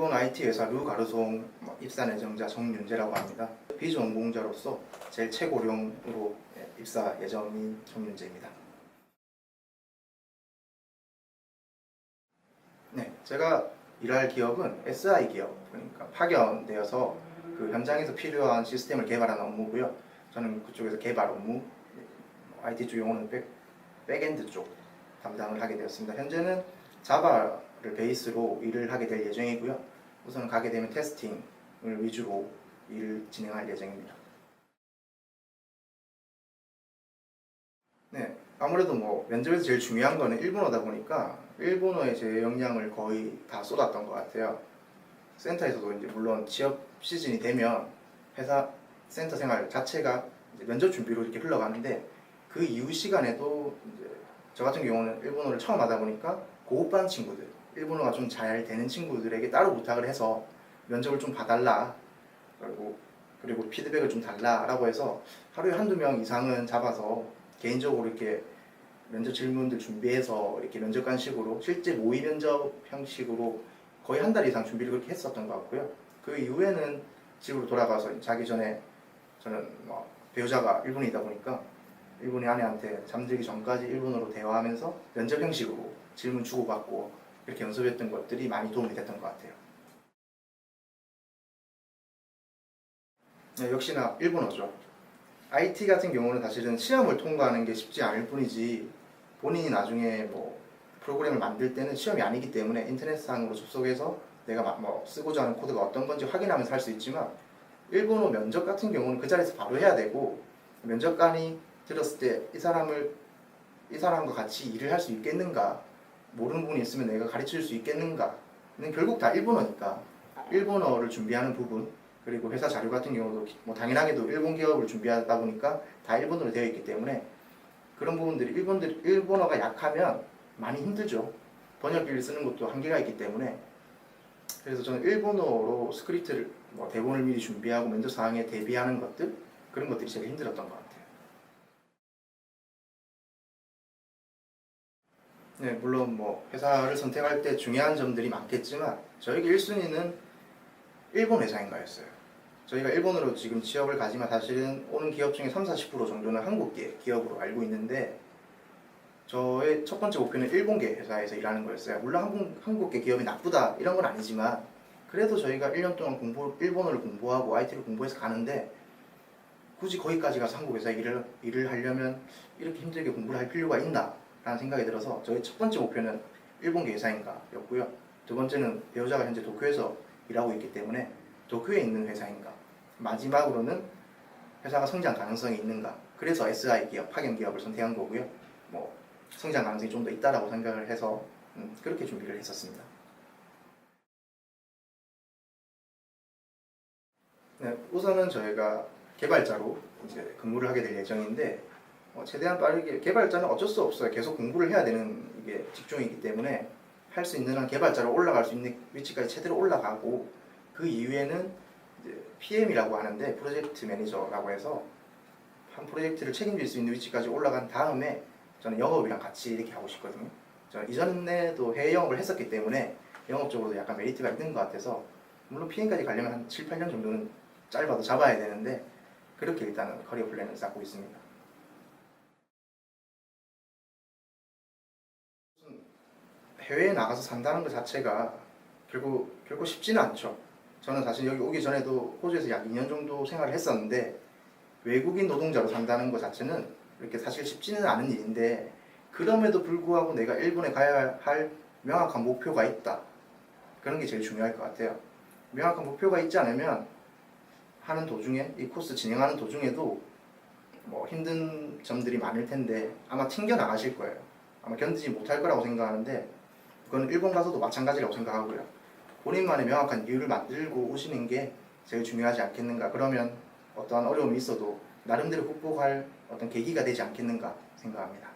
일본 IT 회사 르가르송 입사 예정자 정윤재라고 합니다. 비전공자로서 제일 최고령으로 입사 예정인 정윤재입니다. 네, 제가 일할 기업은 SI 기업, 그러니까 파견되어서 그 현장에서 필요한 시스템을 개발하는 업무고요. 저는 그쪽에서 개발 업무, IT 쪽 용어는 백엔드 쪽 담당을 하게 되었습니다. 현재는 자바를 베이스로 일을 하게 될 예정이고요. 우선 가게 되면 테스팅을 위주로 일을 진행할 예정입니다. 네, 아무래도 면접에서 제일 중요한 거는 일본어다 보니까 일본어에 제 역량을 거의 다 쏟았던 것 같아요. 센터에서도 이제 물론 취업 시즌이 되면 회사 센터 생활 자체가 이제 면접 준비로 이렇게 흘러가는데 그 이후 시간에도 이제 저 같은 경우는 일본어를 처음 하다 보니까 고급반 친구들, 일본어가 좀 잘 되는 친구들에게 따로 부탁을 해서 면접을 좀 봐달라, 그리고 피드백을 좀 달라라고 해서 하루에 한두 명 이상은 잡아서 개인적으로 이렇게 면접 질문들 준비해서 이렇게 면접관식으로 실제 모의 면접 형식으로 거의 한 달 이상 준비를 그렇게 했었던 것 같고요. 그 이후에는 집으로 돌아가서 자기 전에 저는 배우자가 일본이다 보니까 일본의 아내한테 잠들기 전까지 일본어로 대화하면서 면접 형식으로 질문 주고받고 이렇게 연습했던 것들이 많이 도움이 됐던 것 같아요. 네, 역시나 일본어죠. IT 같은 경우는 사실은 시험을 통과하는 게 쉽지 않을 뿐이지 본인이 나중에 프로그램을 만들 때는 시험이 아니기 때문에 인터넷상으로 접속해서 내가 쓰고자 하는 코드가 어떤 건지 확인하면서 할 수 있지만 일본어 면접 같은 경우는 그 자리에서 바로 해야 되고 면접관이 들었을 때 이 사람과 같이 일을 할 수 있겠는가, 모르는 부분이 있으면 내가 가르칠 수 있겠는가는 결국 다 일본어니까 일본어를 준비하는 부분, 그리고 회사 자료 같은 경우도 당연하게도 일본 기업을 준비하다 보니까 다 일본어로 되어 있기 때문에 그런 부분들이 일본어가 약하면 많이 힘들죠. 번역기를 쓰는 것도 한계가 있기 때문에. 그래서 저는 일본어로 스크립트를 대본을 미리 준비하고 면접 상황에 대비하는 것들, 그런 것들이 제일 힘들었던 것 같아요. 네, 물론 회사를 선택할 때 중요한 점들이 많겠지만 저에게 1순위는 일본 회사인 거였어요. 저희가 일본으로 지금 취업을 가지만 사실은 오는 기업 중에 30-40% 정도는 한국계 기업으로 알고 있는데 저의 첫 번째 목표는 일본계 회사에서 일하는 거였어요. 물론 한국계 기업이 나쁘다 이런 건 아니지만 그래도 저희가 1년 동안 일본어를 공부하고 IT를 공부해서 가는데 굳이 거기까지 가서 한국 회사에 일을 하려면 이렇게 힘들게 공부를 할 필요가 있나 라는 생각이 들어서 저의 첫 번째 목표는 일본계 회사인가 였고요. 두 번째는 배우자가 현재 도쿄에서 일하고 있기 때문에 도쿄에 있는 회사인가, 마지막으로는 회사가 성장 가능성이 있는가, 그래서 SI 기업, 파견 기업을 선택한 거고요. 성장 가능성이 좀 더 있다라고 생각을 해서 그렇게 준비를 했었습니다. 네, 우선은 저희가 개발자로 이제 근무를 하게 될 예정인데 최대한 빠르게, 개발자는 어쩔 수 없어요. 계속 공부를 해야 되는 이게 직종이기 때문에 할 수 있는 한 개발자로 올라갈 수 있는 위치까지 최대로 올라가고 그 이후에는 이제 PM이라고 하는데 프로젝트 매니저라고 해서 한 프로젝트를 책임질 수 있는 위치까지 올라간 다음에 저는 영업이랑 같이 이렇게 하고 싶거든요. 저는 이전에도 해외 영업을 했었기 때문에 영업적으로도 약간 메리트가 있는 것 같아서 물론 PM까지 가려면 한 7-8년 정도는 짧아도 잡아야 되는데 그렇게 일단은 커리어 플랜을 쌓고 있습니다. 해외에 나가서 산다는 것 자체가 결코 쉽지는 않죠. 저는 사실 여기 오기 전에도 호주에서 약 2년 정도 생활을 했었는데 외국인 노동자로 산다는 것 자체는 이렇게 사실 쉽지는 않은 일인데 그럼에도 불구하고 내가 일본에 가야 할 명확한 목표가 있다. 그런 게 제일 중요할 것 같아요. 명확한 목표가 있지 않으면 하는 도중에, 이 코스 진행하는 도중에도 힘든 점들이 많을 텐데 아마 튕겨 나가실 거예요. 아마 견디지 못할 거라고 생각하는데 그건 일본 가서도 마찬가지라고 생각하고요. 본인만의 명확한 이유를 만들고 오시는 게 제일 중요하지 않겠는가. 그러면 어떠한 어려움이 있어도 나름대로 극복할 어떤 계기가 되지 않겠는가 생각합니다.